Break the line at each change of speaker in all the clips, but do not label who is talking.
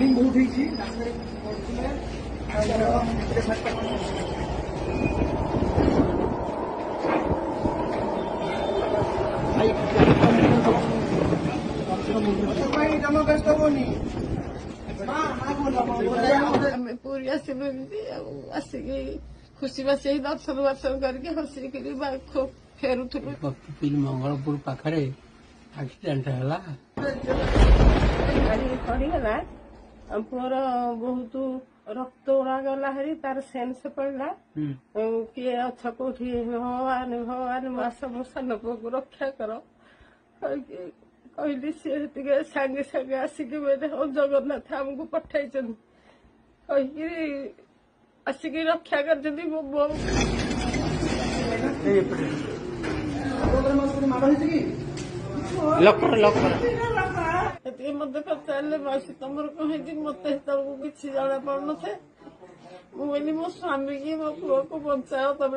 Bleeding बहुत होती जमा व्यस्त होनी
पूरी आसिलु आसिकी खुशी बासी दर्शन वर्शन करके हसिक फेरुलु
पिपिल मंगलपुर पाखरे एक्सीडेंट है
गाड़ी पड़गला पुअर बहुत रक्त उड़ा गला हरी तार सेन्स पड़ा किए अछ कौटी भगवान भगवान मास मो सान पुओ को रक्षा कर कहली सी सागे सागे आसिक जगन्नाथ आमको पठाई कहीकि आसिक रक्षा कर मत पचारे मासी तुम कहीं मत किसी जना पड़ न मुझे मो स्वामी की मो पुओ को बचाओ तुम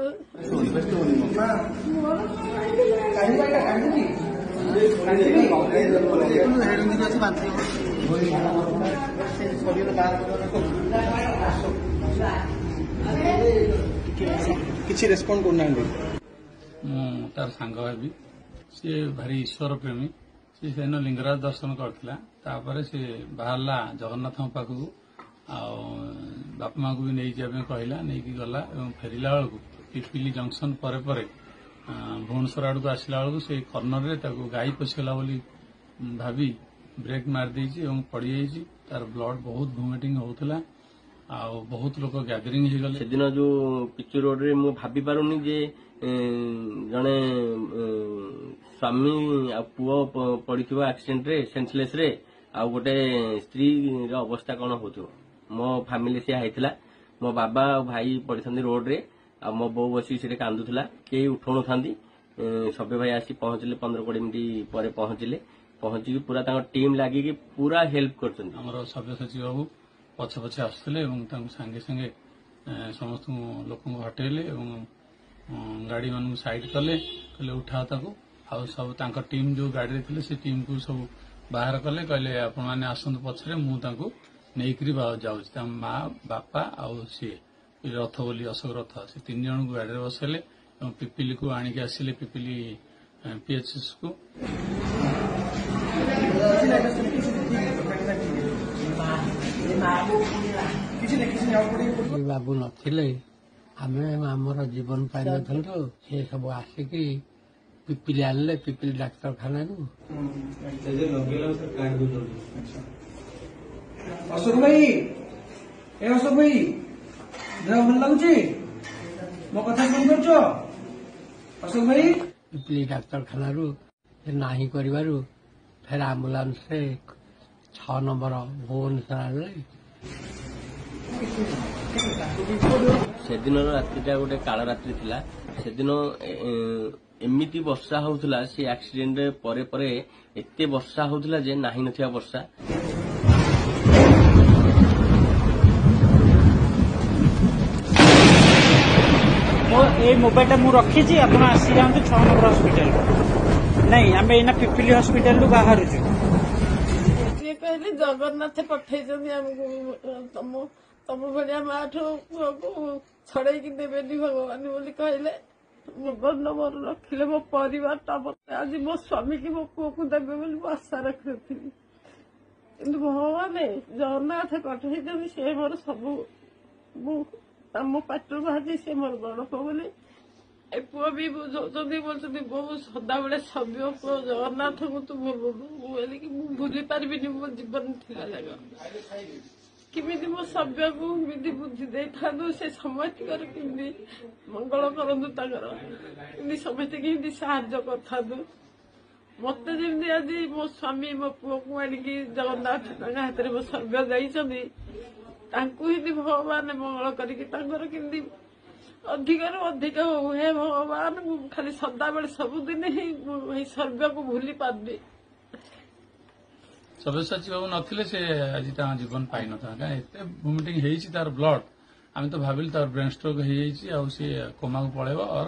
किसी रेस्पॉन्ड करना
तार सांग भाभी सी भारी ईश्वर प्रेमी सी सेन लिंगराज दर्शन करथिला तापर से बाहरला जगन्नाथ पाखक बापा माँ को भी नहीं जाबे कहला नहीं कि गला एवं फेरिला बेलू पिपिली जंक्शन परे परे भुवनेश्वर आड़ को आसला बेलू से कर्नर रे ताको गाई पशिगला बोली भाभी ब्रेक मार देछि एवं पड़ी जाइछि तार ब्लड बहुत वोमिटिंग होउतला आ बहुत लोक गैदरिंग हो गले
सेदिन जो पिचु रोड रे मु भाबी पारुनी जे जने स्वामी आ पुओ पड़िथिबा एक्सीडेंट रे सेंसलेस रे आ गोटे स्त्री रो अवस्था कोन होथो मो फैमिली से आइथिला मो बाबा और भाई पड़िथंदी रोड रे आ मो बो बसी से कांदुथला केही उठोनो थांदी सबे भाई आसी पहुंचले 15-20 मिनिट परे पहुंची पूरा टीम लागी पूरा हेल्प करछन
हमर सभ्य सचिव बाबू पछे पछे आसुले सांगे सांगे समस्त लोक हटेले गाड़ी मान साइड कले उठा ताको सब टीम जो गाड़ी थे से टीम को सब बाहर कले कहले आपण मैंने आसतु पछरे मुझे नहीं जाऊँ माँ बापा आउ सी रथ बोली अशोक रथ से 3 जन को गाड़ी बसले पिपिली को आणिक आसिले पिपिली पीएचएस को
बाबू नथिले आमे आमर जीवन पाई नथल से सब आसिकी पिपिली आनले पिपिली डाक्तरखाना
अशोक भाई अशोक भाई देह भल लगुच मो कथा सुन कर अशोक भाई
पिपिली डाक्तरखाना नाही करिवारु फिर आम्बुलांस से 6 नंबर भुवनेश्वर आनले
सेदिन रात्रिटा गोटे काल रात्रि थिला सेदिन एमिति वर्षा होउथला से एक्सीडेंट परे परे एते वर्षा होउथला जे नाही नथिया वर्षा
ए मोबाइल मु रखी आप आसी जाते 6 नंबर हॉस्पिटल नहीं आम एना पिपिली हॉस्पिटल बाहर
कहले जगन्नाथ पठे तुम भाया माँ ठू छड़े देवेनि भगवान बोली कहले मोबाइल नंबर रखिले मो परिवार मत आज मो स्वामी की मो पुओ को देवे बोली आशा रखी कि भगवान जगन्नाथ पठे से मोर सब मो पाटर बाहरी से मोर बड़ पुओ बोली ए पुओ भी बुझाऊँ बोलते बहुत सदा बेले सभ्य पुओ जगन्नाथ को तू भूलुनु मुझे कि भूली पारि मो जीवन थिला जगह किमी मो सभ्य को एमती बुद्धि दे था से समस्त कमी मंगल करूँ कि समस्त कि साहय कर मत जमी आज मो स्वामी मो पुओ को आणिकी जगन्नाथ हाथ में मो सभ्य जाइए भगवान मंगल करके अधिकार अधिक हो हे भगवान खाली सदा बेले सबुदिन ही सर्वे को भूली पार्नी
सभ्य सचिव बाबू नथिले से आज जीवन पाई न था वोमिटिंग होती तार ब्लड आम तो भाविल तार ब्रेन स्ट्रोक हो कोमा को पड़ेब और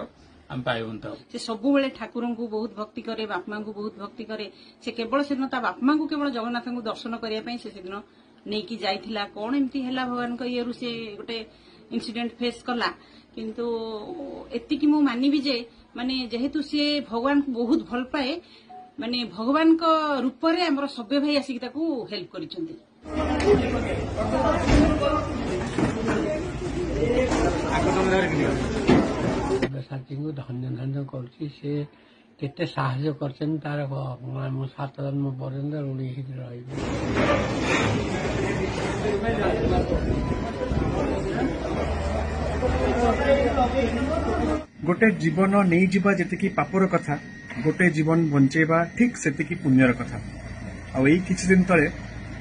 आम पाइबन
से सबु बेले ठाकुर को बहुत भक्ति करे बापा को बहुत भक्ति करे से केवल से दिन बापा को केवल जगन्नाथ को दर्शन करने से दिन ନେଇକି ଯାଇଥିଲା କଣ ଏମିତି ହେଲା ଭଗବାନଙ୍କ ଇଏରୁ ସେ ଗୋଟେ ଇନସିଡେଣ୍ଟ ଫେସ୍ କଲା କିନ୍ତୁ ଏତିକି ମୁଁ ମାନିବି ଯେ ମାନେ ଯେହେତୁ ସିଏ ଭଗବାନଙ୍କୁ ବହୁତ ଭଲ ପାଏ ମାନେ ଭଗବାନଙ୍କ ରୂପରେ ଆମର ସବ୍ୟ ଭାଇ ଆସିକି ତାକୁ ହେଲ୍ପ କରିଛନ୍ତି।
ସାଥୀଙ୍କୁ ଧନ୍ୟ ଧନ୍ୟ କରୁଛି। ସେ କେତେ ସାହାଯ୍ୟ କରିଛନ୍ତି ତାର ମୁଁ 7 ଜନ୍ମ ପର୍ଯ୍ୟନ୍ତ ଋଣୀ ହେଇକି ରହିବି।
गोटे जीवन नहीं जीवा जेतिकी पापर कथा गोटे जीवन बंचेबा ठीक सेतिकी पुण्यर कथा। आ किछि दिन तले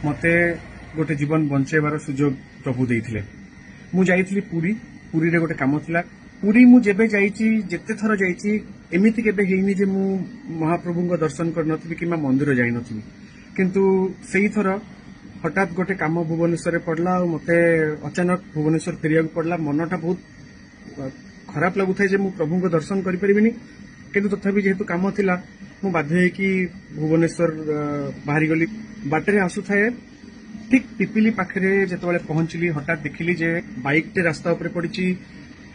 मते गोटे जीवन बंचेबार सुजोग प्रभु देइथिले। मु जाइथिली पुरी रे गोटे काम थिला। पुरी मु जेबे जाइची जेते थर जाइची एमिति केबे हेइनी जे मु महाप्रभुଙ୍କ दर्शन कर नथिबी किमा मंदिर जाई नथिबी किंतु सेही थर हठात गोटे काम भुवनेश्वर पड़ला और मते अचानक भुवनेश्वर फेरिया पड़ला। मनटा बहुत खराब लगुଥାଏ जे मु प्रभुଙ୍କ दर्शन करि परिबिनी किंतु तथापि जेहेतु काम थिला मु बाध्य कि भुवनेश्वर बाहरी गली बाटरे आसु थाए ठीक पिपिली पाखरे जेतबेले पहुंचली हठात देखिली जे बाइक टे रास्ता ऊपर पड़िची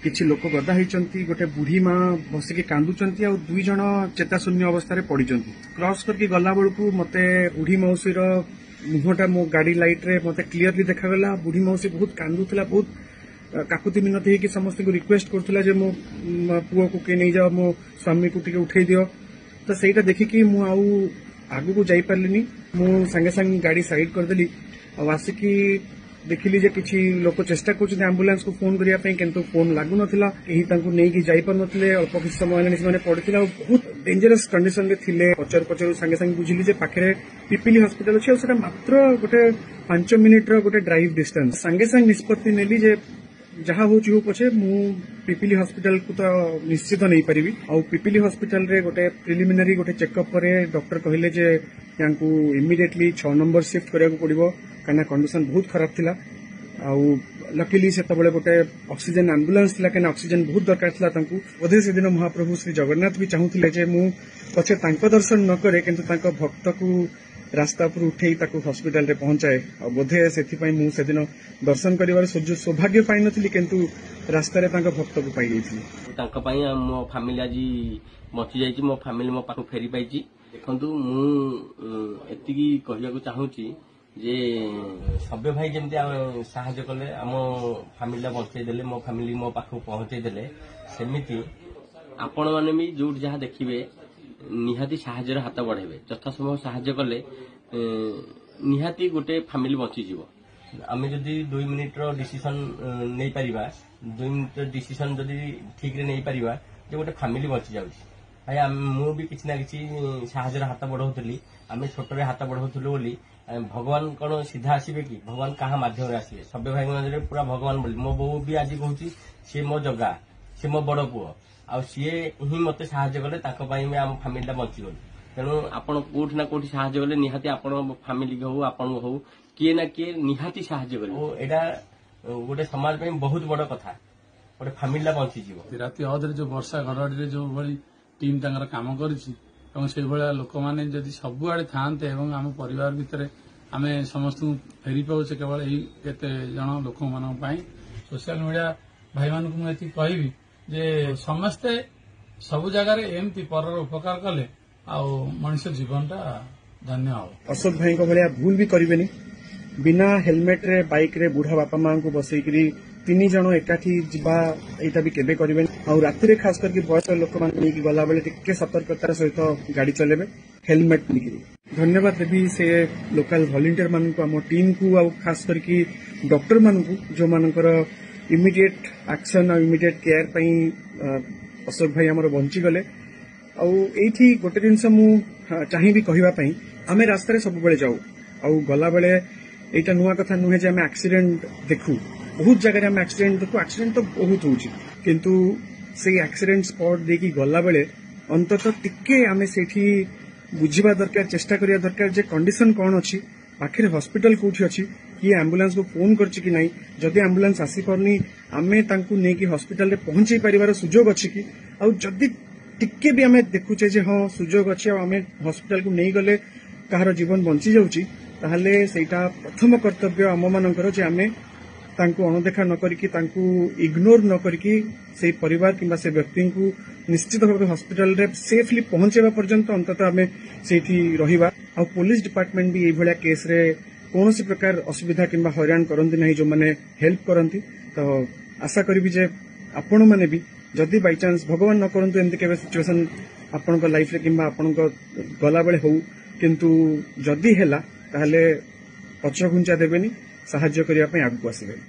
किछि लोक गदा होइचंती गोटे बुढ़ी मां बसिके कांदुचंती और 2 जण चेताशून्य अवस्था रे पड़िचंती। क्रॉस करके गला बेलकू मते बुढ़ी मौसी रो मुहटा मो गाड़ी लाइट रे मते क्लियरली देखागला। बुढ़ी मौसी बहुत कांदुथला बहुत काकुति मिनती कि समस्त को रिक्वेस्ट करथुला जे मो पुओ को के नहीं जाओ मो स्वामी को टिके उठै दियो। तो सेटा देखिकी मु आउ आगु को जाई परलिनी मु संगे संग गाड़ी साइड कर देली और आसिकी देखिली जे किछि लोक चेष्टा करछन एम्बुलेंस को फोन करिया पई किंतु फोन लागु नथिला एही तांको नै कि जाई पर नथिले अल्प किछि समय ने माने पड़थिला बहुत डेंजरस कंडीशन रे थिले। पचर संगे संग बुझिली जे पाखरे पिपिली हॉस्पिटल अछि और सेटा मात्र गोटे 5 मिनिट रो गोटे ड्राइव डिस्टेंस। संगे संग निष्पत्ति नेली जे जहाँ हो पछे मु पिपिली हॉस्पिटल को तो निश्चित नहीं पारिबी और पिपिली हॉस्पिटल रे गोटे प्रिलिमिनरी गोटे चेकअप परे डॉक्टर कहले जे यांकू इमिडिएटली 6 नंबर शिफ्ट करिया को पड़िबो काना कंडीशन बहुत खराब थिला। आउ लकीली से तबले गोटे ऑक्सीजन एम्बुलेंस थिला केना ऑक्सीजन बहुत दरकार थिला तांकू बोधे से दिन महाप्रभु श्री जगन्नाथ भी चाहूथिले जे मु पछे तांको दर्शन न करे किंतु तांको भक्त को रास्ता पर उठे हॉस्पिटल रे पहुंचाए और बोधे से दिन दर्शन कर सौभाग्य पाई नथिली किंतु रास्ता रे भक्त को पाई जाइथिली।
मो फैमिली आज बची जाइछि मो फैमिली मो पाखु फेरी पाइछि। देखंतु मु एतिकी कहिया को चाहूची जे सभ्य भाई जमती साहाय्य कले आम फैमिली बचाई देले मो फैमिली मो पाखु पहुंचाई देले सेमिति आपण माने भी जो जहाँ देखिबे निहाती साहाଯ୍यर हाथ बढ़ेबे यथा संभव साहाଯ୍य कले निहाती गोटे फैमिली बची जीवो। आमे जदी 2 मिनिट रो डिसीजन नै परिबा 2 मिनिट डिसीजन जदी ठीक रे नै परिबा जे गोटे फैमिली बची जाउछि। भाई मु भी किछि ना किछि साहाଯ୍यर हाथ बढ़ौतली आमे छोटरे हाथ बढ़ौतलु बोली भगवान कोन सीधा आसीबे कि भगवान कहा माध्यम रे आसीबे सभ्य भाई माने पूरा भगवान बोली मो बो भी आज कहूछि से मो जगा से मो बड़ पुओ आ सीए ही मते साहाଯ୍य कले ताको पई में हम फैमिली बची गल। तेणु आपण कोठी ना कोठी साहाଯ୍य कले निहाती आपण फैमिली हो आपण हो किए ना किए निहाती साहाଯ୍य कले ओ एडा गोटे समाज पई बहुत बड़ कथा गोटे फैमिली बची जीवो।
राति अधरे जो वर्षा घड़घड़ी रे जो भली टीम तांगर काम करछि एवं से भलिया लोक माने जदी सब आडे थानते एवं हम परिवार भितरे आमे समस्त फेरी पाउछे केवल एही केते जण लोक मानन पई सोशल मीडिया भाई मानकु मैं एति कहबी जे समस्ते सब जगह एमती पर उपकार कले मनुष्य जीवनटा धन्य हो।
अशोक भाई भाया भूल भी करेनि बिना हेलमेट रे बाइक रे बुढ़ा बापा मां को बसैकरी 3 जण एकाठी जीवा एटा भी केबे करेनि और राति रे खास करके बयस लोक मान की गला बेले टिके सतर्कतार सहित गाड़ी चलेबे हेलमेट निकरी। धन्यवाद देवी से लोकल वॉलंटियर मान को हम टीम को आ खास करके डॉक्टर मान को जो मानकर इमिडिएट एक्शन और इमिडिएट केयर पई अशोक भाई हमर बंची गले। आठी गोटे जिनस मु चाहिए कहवा आम रास्तार सब बेले जाऊ आउ गला बेले एटा नुआ कथा नुहे जे आम एक्सीडेंट देखू बहुत जगह आम एक्सीडेंट देखू एक्सीडेंट तो बहुत होउची किंतु से एक्सीडेंट स्पॉट देखी गला बेले अंतत टिके आम सेठी बुझिबा दरकार चेष्टा करिया दरकार जे कंडीशन कौन अच्छी पाखे हॉस्पिटल कोठी अच्छी किए एम्बुलेंस को फोन करछि कि नहीं जदि एम्बुलेंस आसी परनी आमे तांकू नेकी हॉस्पिटल रे पहुंची परिवार सुजोग अच्छी कि आउ जदि टिके भी आमे देखुचे जे हां सुजोग अच्छी आमे हॉस्पिटल को नहीं गले कहार जीवन बंची जाउची ताहले सेटा प्रथम कर्तव्य आम मानकर जे आमे तांकु अणदेखा न करिकी तांकु इग्नोर न करिकी से परिवार किंबा से व्यक्ति को निश्चित भाव हॉस्पिटल रे सेफली पहुंचेबा पर्यंत अंततः आमे सेठी रहिबा आ पुलिस डिपार्टमेंट भी एभलिया केस रे कोनोसी प्रकार असुविधा किंबा हैरान करंती नहीं जो माने हेल्प करंती तो आशा करिबी जे आपण माने भी जदि बाय चांस भगवान न करंतु एमती केबे सिचुएशन आपनका लाइफ रे किंबा आपनका गला बेले हो किंतु जदि हेला ताहले पछ घुंचा देबेनी साहाय्य करिया पई आगु आसीबे।